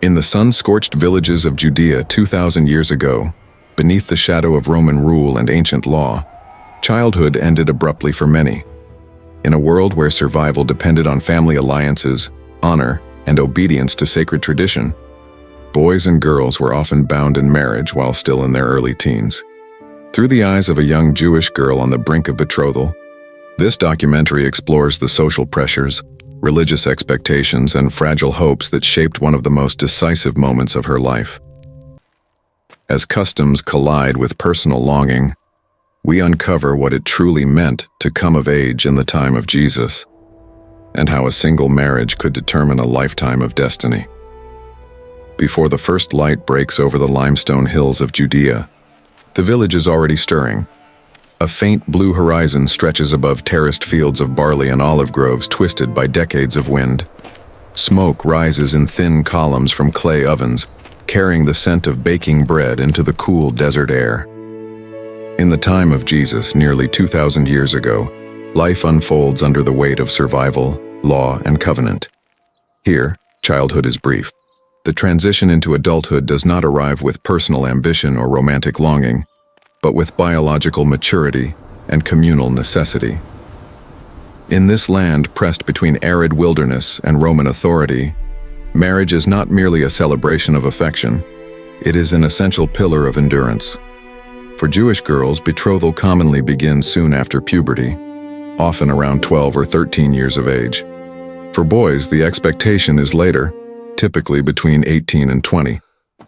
In the sun-scorched villages of Judea 2,000 years ago, beneath the shadow of Roman rule and ancient law, childhood ended abruptly for many. In a world where survival depended on family alliances, honor, and obedience to sacred tradition, boys and girls were often bound in marriage while still in their early teens. Through the eyes of a young Jewish girl on the brink of betrothal, this documentary explores the social pressures, religious expectations, and fragile hopes that shaped one of the most decisive moments of her life. As customs collide with personal longing, we uncover what it truly meant to come of age in the time of Jesus, and how a single marriage could determine a lifetime of destiny. Before the first light breaks over the limestone hills of Judea, the village is already stirring. A faint blue horizon stretches above terraced fields of barley and olive groves twisted by decades of wind. Smoke rises in thin columns from clay ovens, carrying the scent of baking bread into the cool desert air. In the time of Jesus, nearly 2,000 years ago, life unfolds under the weight of survival, law, and covenant. Here, childhood is brief. The transition into adulthood does not arrive with personal ambition or romantic longing, but with biological maturity and communal necessity. In this land pressed between arid wilderness and Roman authority, marriage is not merely a celebration of affection, it is an essential pillar of endurance. For Jewish girls, betrothal commonly begins soon after puberty, often around 12 or 13 years of age. For boys, the expectation is later, typically between 18 and 20,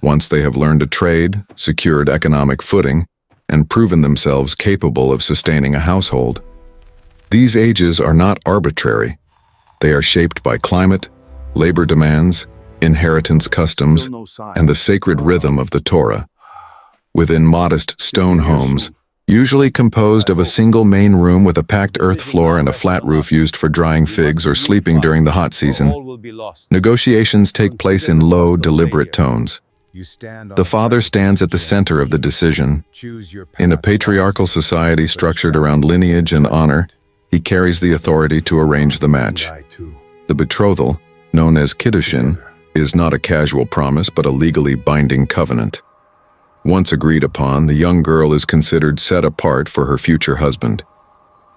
once they have learned a trade, secured economic footing, and proven themselves capable of sustaining a household. These ages are not arbitrary. They are shaped by climate, labor demands, inheritance customs, and the sacred rhythm of the Torah. Within modest stone homes, usually composed of a single main room with a packed earth floor and a flat roof used for drying figs or sleeping during the hot season, negotiations take place in low, deliberate tones. The father stands at the center of the decision. In a patriarchal society structured around lineage and honor, he carries the authority to arrange the match. The betrothal, known as kiddushin, is not a casual promise but a legally binding covenant. Once agreed upon, the young girl is considered set apart for her future husband.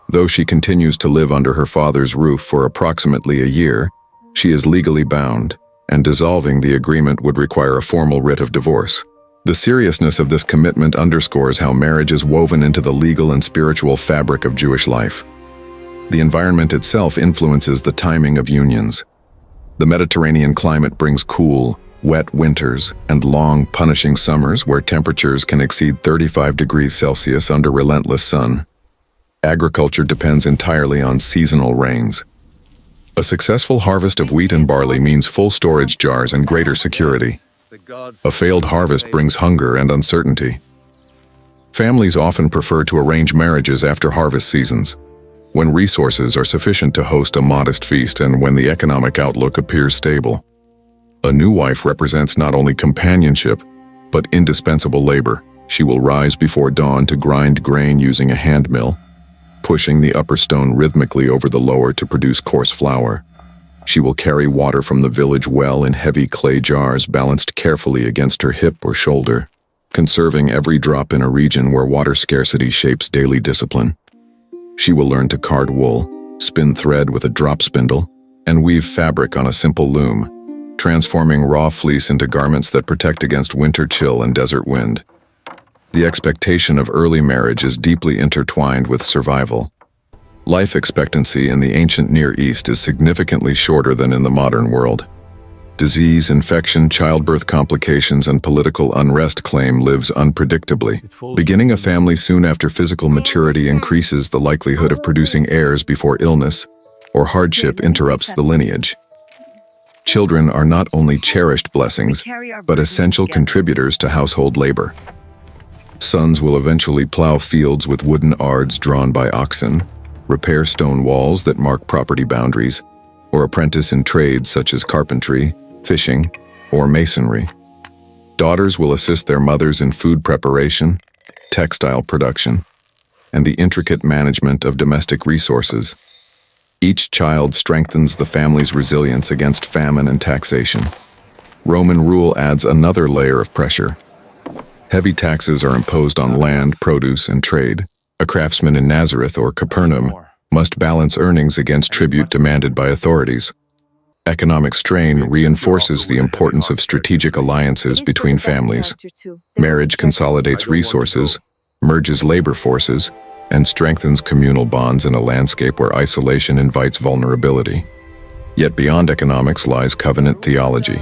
Though she continues to live under her father's roof for approximately a year, she is legally bound, and dissolving the agreement would require a formal writ of divorce. The seriousness of this commitment underscores how marriage is woven into the legal and spiritual fabric of Jewish life. The environment itself influences the timing of unions. The Mediterranean climate brings cool, wet winters and long, punishing summers where temperatures can exceed 35 degrees Celsius under relentless sun. Agriculture depends entirely on seasonal rains. A successful harvest of wheat and barley means full storage jars and greater security. A failed harvest brings hunger and uncertainty. Families often prefer to arrange marriages after harvest seasons, when resources are sufficient to host a modest feast and when the economic outlook appears stable. A new wife represents not only companionship, but indispensable labor. She will rise before dawn to grind grain using a hand mill, pushing the upper stone rhythmically over the lower to produce coarse flour. She will carry water from the village well in heavy clay jars balanced carefully against her hip or shoulder, conserving every drop in a region where water scarcity shapes daily discipline. She will learn to card wool, spin thread with a drop spindle, and weave fabric on a simple loom, transforming raw fleece into garments that protect against winter chill and desert wind. The expectation of early marriage is deeply intertwined with survival. Life expectancy in the ancient Near East is significantly shorter than in the modern world. Disease, infection, childbirth complications, and political unrest claim lives unpredictably. Beginning a family soon after physical maturity increases the likelihood of producing heirs before illness or hardship interrupts the lineage. Children are not only cherished blessings, but essential contributors to household labor. Sons will eventually plow fields with wooden ards drawn by oxen, repair stone walls that mark property boundaries, or apprentice in trades such as carpentry, fishing, or masonry. Daughters will assist their mothers in food preparation, textile production, and the intricate management of domestic resources. Each child strengthens the family's resilience against famine and taxation. Roman rule adds another layer of pressure. Heavy taxes are imposed on land, produce, and trade. A craftsman in Nazareth or Capernaum must balance earnings against tribute demanded by authorities. Economic strain reinforces the importance of strategic alliances between families. Marriage consolidates resources, merges labor forces, and strengthens communal bonds in a landscape where isolation invites vulnerability. Yet beyond economics lies covenant theology.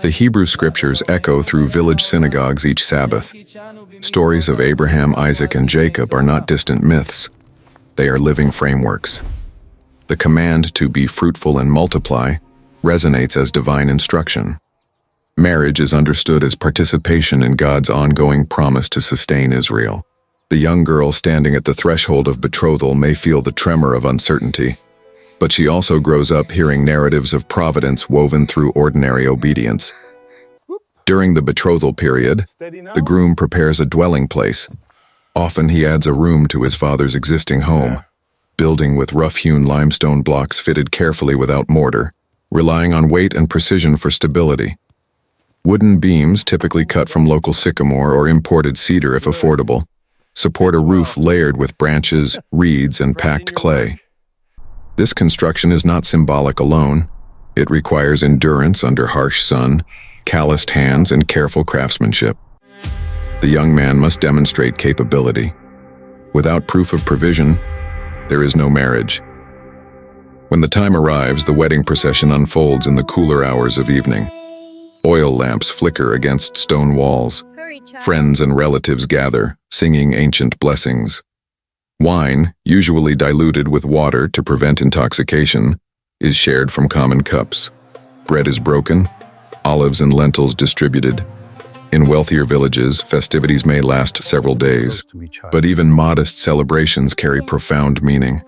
The Hebrew scriptures echo through village synagogues each Sabbath. Stories of Abraham, Isaac, and Jacob are not distant myths. They are living frameworks. The command to be fruitful and multiply resonates as divine instruction. Marriage is understood as participation in God's ongoing promise to sustain Israel. The young girl standing at the threshold of betrothal may feel the tremor of uncertainty, but she also grows up hearing narratives of providence woven through ordinary obedience. During the betrothal period, the groom prepares a dwelling place. Often he adds a room to his father's existing home, building with rough-hewn limestone blocks fitted carefully without mortar, relying on weight and precision for stability. Wooden beams, typically cut from local sycamore or imported cedar if affordable, support a roof layered with branches, reeds, and packed clay. This construction is not symbolic alone. It requires endurance under harsh sun, calloused hands, and careful craftsmanship. The young man must demonstrate capability. Without proof of provision, there is no marriage. When the time arrives, the wedding procession unfolds in the cooler hours of evening. Oil lamps flicker against stone walls. Friends and relatives gather, singing ancient blessings. Wine, usually diluted with water to prevent intoxication, is shared from common cups. Bread is broken, olives and lentils distributed. In wealthier villages, festivities may last several days, but even modest celebrations carry profound meaning.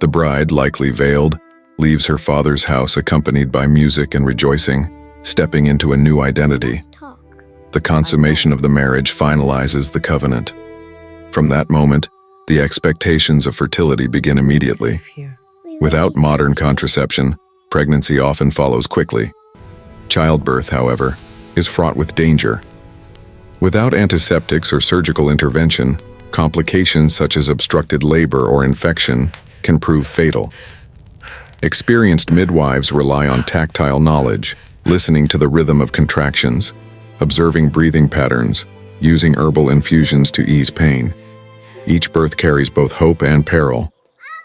The bride, likely veiled, leaves her father's house accompanied by music and rejoicing, stepping into a new identity. The consummation of the marriage finalizes the covenant. From that moment, the expectations of fertility begin immediately. Without modern contraception, pregnancy often follows quickly. Childbirth, however, is fraught with danger. Without antiseptics or surgical intervention, complications such as obstructed labor or infection can prove fatal. Experienced midwives rely on tactile knowledge, listening to the rhythm of contractions, observing breathing patterns, using herbal infusions to ease pain. Each birth carries both hope and peril.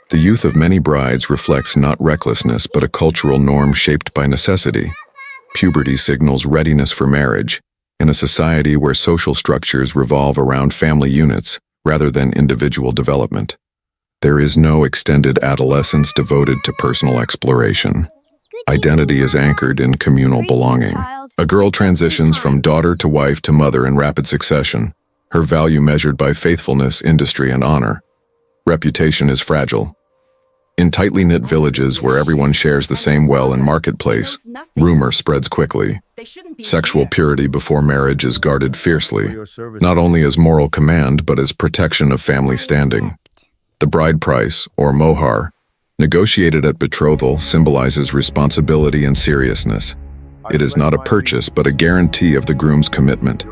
The youth of many brides reflects not recklessness but a cultural norm shaped by necessity. Puberty signals readiness for marriage, in a society where social structures revolve around family units rather than individual development. There is no extended adolescence devoted to personal exploration. Identity is anchored in communal belonging. A girl transitions from daughter to wife to mother in rapid succession, her value measured by faithfulness, industry, and honor. Reputation is fragile. In tightly knit villages where everyone shares the same well and marketplace, rumor spreads quickly. Sexual purity before marriage is guarded fiercely, not only as moral command but as protection of family standing. The bride price, or mohar, negotiated at betrothal, symbolizes responsibility and seriousness. It is not a purchase but a guarantee of the groom's commitment.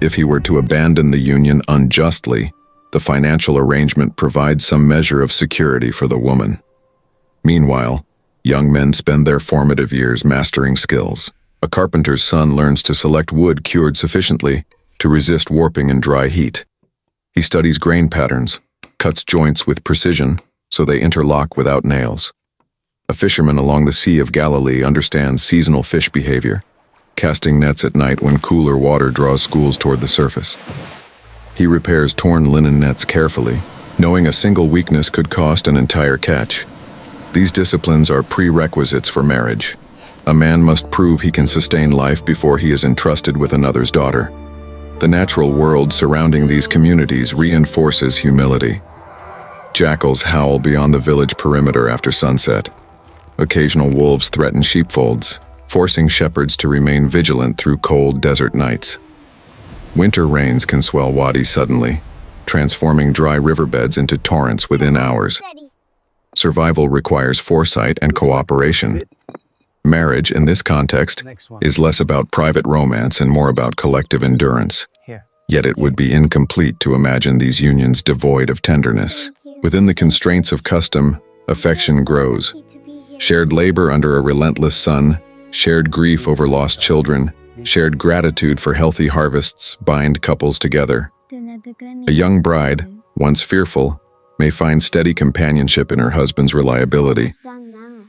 If he were to abandon the union unjustly, the financial arrangement provides some measure of security for the woman. Meanwhile, young men spend their formative years mastering skills. A carpenter's son learns to select wood cured sufficiently to resist warping in dry heat. He studies grain patterns, cuts joints with precision so they interlock without nails. A fisherman along the Sea of Galilee understands seasonal fish behavior, casting nets at night when cooler water draws schools toward the surface. He repairs torn linen nets carefully, knowing a single weakness could cost an entire catch. These disciplines are prerequisites for marriage. A man must prove he can sustain life before he is entrusted with another's daughter. The natural world surrounding these communities reinforces humility. Jackals howl beyond the village perimeter after sunset. Occasional wolves threaten sheepfolds, forcing shepherds to remain vigilant through cold desert nights. Winter rains can swell wadis suddenly, transforming dry riverbeds into torrents within hours. Survival requires foresight and cooperation. Marriage, in this context, is less about private romance and more about collective endurance. Yet it would be incomplete to imagine these unions devoid of tenderness. Within the constraints of custom, affection grows. Shared labor under a relentless sun, shared grief over lost children, shared gratitude for healthy harvests bind couples together. A young bride, once fearful, may find steady companionship in her husband's reliability.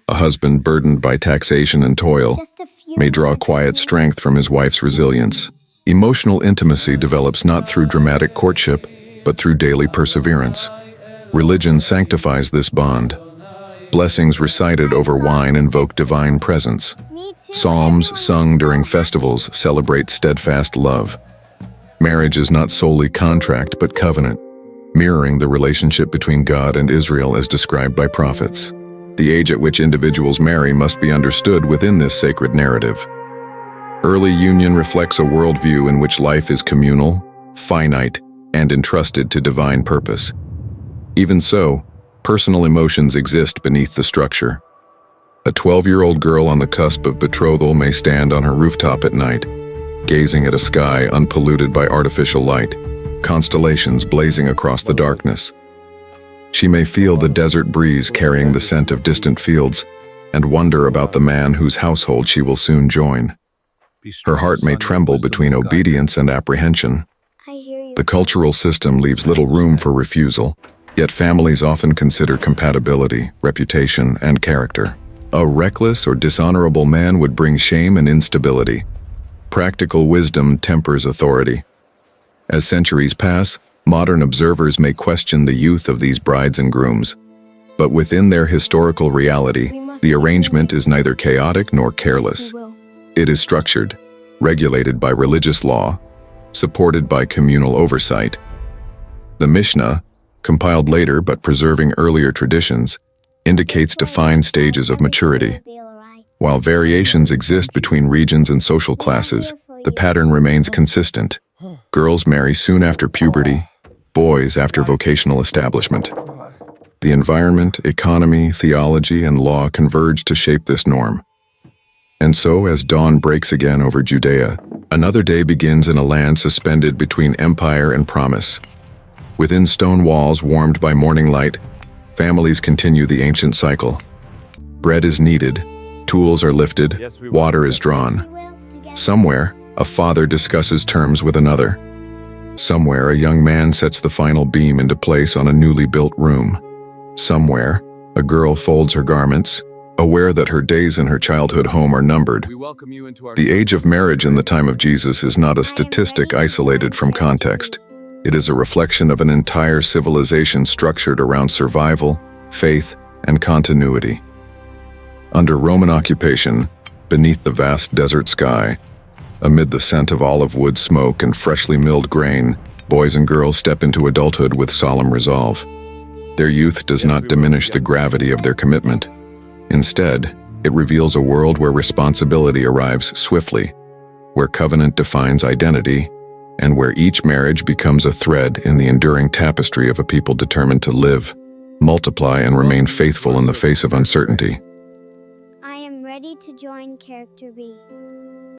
A husband burdened by taxation and toil may draw quiet strength from his wife's resilience. Emotional intimacy develops not through dramatic courtship, but through daily perseverance. Religion sanctifies this bond. Blessings recited over wine invoke divine presence. Psalms sung during festivals celebrate steadfast love. Marriage is not solely contract but covenant, mirroring the relationship between God and Israel as described by prophets. The age at which individuals marry must be understood within this sacred narrative. Early union reflects a worldview in which life is communal, finite, and entrusted to divine purpose. Even so, personal emotions exist beneath the structure. A 12-year-old girl on the cusp of betrothal may stand on her rooftop at night, gazing at a sky unpolluted by artificial light, constellations blazing across the darkness. She may feel the desert breeze carrying the scent of distant fields and wonder about the man whose household she will soon join. Her heart may tremble between obedience and apprehension. The cultural system leaves little room for refusal, yet families often consider compatibility, reputation, and character. A reckless or dishonorable man would bring shame and instability. Practical wisdom tempers authority. As centuries pass, modern observers may question the youth of these brides and grooms. But within their historical reality, the arrangement is neither chaotic nor careless. It is structured, regulated by religious law, supported by communal oversight. The Mishnah, compiled later but preserving earlier traditions, indicates defined stages of maturity. While variations exist between regions and social classes, the pattern remains consistent. Girls marry soon after puberty, boys after vocational establishment. The environment, economy, theology, and law converge to shape this norm. And so, as dawn breaks again over Judea, another day begins in a land suspended between empire and promise. Within stone walls warmed by morning light, families continue the ancient cycle. Bread is kneaded, tools are lifted, water is drawn. Somewhere, a father discusses terms with another. Somewhere, a young man sets the final beam into place on a newly built room. Somewhere, a girl folds her garments, aware that her days in her childhood home are numbered. The age of marriage in the time of Jesus is not a statistic isolated from context. It is a reflection of an entire civilization structured around survival, faith, and continuity. Under Roman occupation, beneath the vast desert sky, amid the scent of olive wood smoke and freshly milled grain, boys and girls step into adulthood with solemn resolve. Their youth does not diminish the gravity of their commitment. Instead, it reveals a world where responsibility arrives swiftly, where covenant defines identity, and where each marriage becomes a thread in the enduring tapestry of a people determined to live, multiply, and remain faithful in the face of uncertainty. I am ready to join Character B.